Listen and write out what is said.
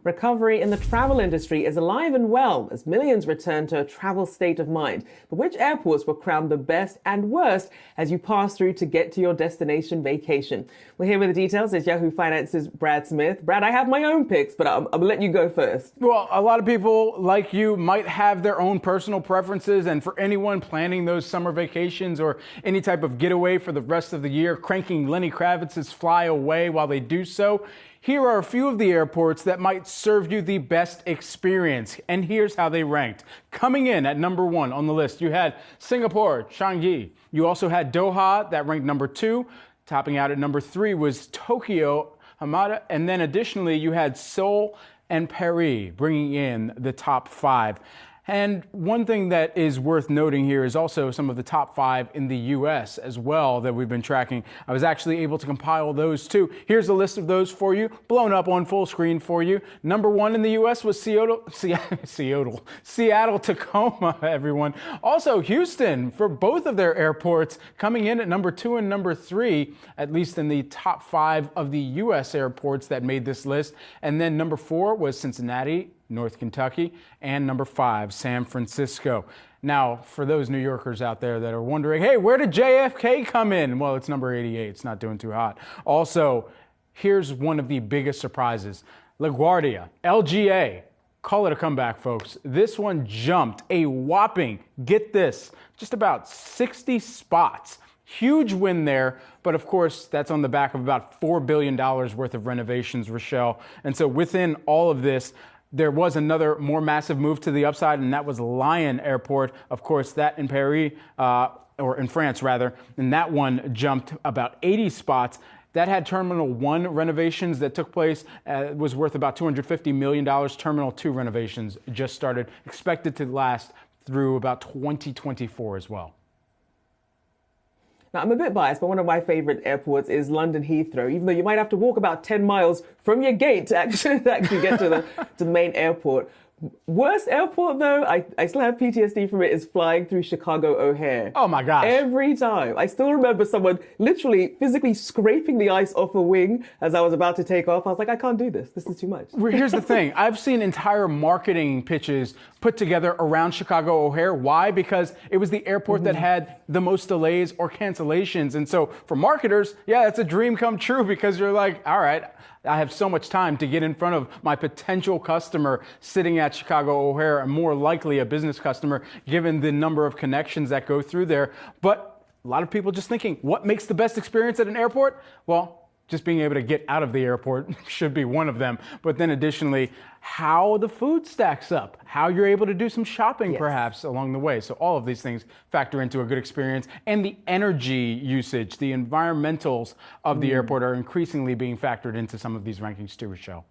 Recovery in the travel industry is alive and well as millions return to a travel state of mind. But which airports were crowned the best and worst as you pass through to get to your destination vacation? Well, here with the details is Yahoo Finance's Brad Smith. Brad, I have my own picks, but I'm going to let you go first. Well, a lot of people like you might have their own personal preferences, and for anyone planning those summer vacations or any type of getaway for the rest of the year, cranking Lenny Kravitz's Fly Away while they do so, here are a few of the airports that might serve you the best experience, and here's how they ranked. Coming in at number 1 on the list, you had Singapore, Changi. You also had Doha, that ranked number 2. Topping out at number 3 was Tokyo, Hamada, and then additionally you had Seoul and Paris bringing in the top 5. And one thing that is worth noting here is also some of the top 5 in the U.S. as well that we've been tracking. I was actually able to compile those too. Here's a list of those for you, blown up on full screen for you. Number 1 in the U.S. was Seattle, Tacoma, everyone. Also Houston for both of their airports coming in at number 2 and number 3, at least in the top 5 of the U.S. airports that made this list. And then number 4 was Cincinnati, North Kentucky, and number 5, San Francisco. Now, for those New Yorkers out there that are wondering, hey, where did JFK come in? Well, it's number 88. It's not doing too hot. Also, here's one of the biggest surprises. LaGuardia, LGA. Call it a comeback, folks. This one jumped a whopping, get this, just about 60 spots. Huge win there, but of course, that's on the back of about $4 billion worth of renovations, Rochelle. And so within all of this, there was another more massive move to the upside, and that was Lyon Airport. Of course, that in Paris, or in France rather, and that one jumped about 80 spots. That had Terminal 1 renovations that took place, was worth about $250 million. Terminal 2 renovations just started, expected to last through about 2024 as well. Now, I'm a bit biased, but one of my favorite airports is London Heathrow, even though you might have to walk about 10 miles from your gate to actually get to the main airport. Worst airport, though, I still have PTSD from it, is flying through Chicago O'Hare. Oh, my gosh. Every time. I still remember someone literally physically scraping the ice off a wing as I was about to take off. I was like, I can't do this. This is too much. Here's the thing. I've seen entire marketing pitches put together around Chicago O'Hare. Why? Because it was the airport that had the most delays or cancellations. And so for marketers, yeah, it's a dream come true because you're like, all right, I have so much time to get in front of my potential customer sitting at Chicago O'Hare, and more likely a business customer given the number of connections that go through there. But a lot of people just thinking, what makes the best experience at an airport? Well, just being able to get out of the airport should be one of them. But then additionally, how the food stacks up, how you're able to do some shopping perhaps along the way. So all of these things factor into a good experience. And the energy usage, the environmentals of the airport are increasingly being factored into some of these rankings too, Rochelle.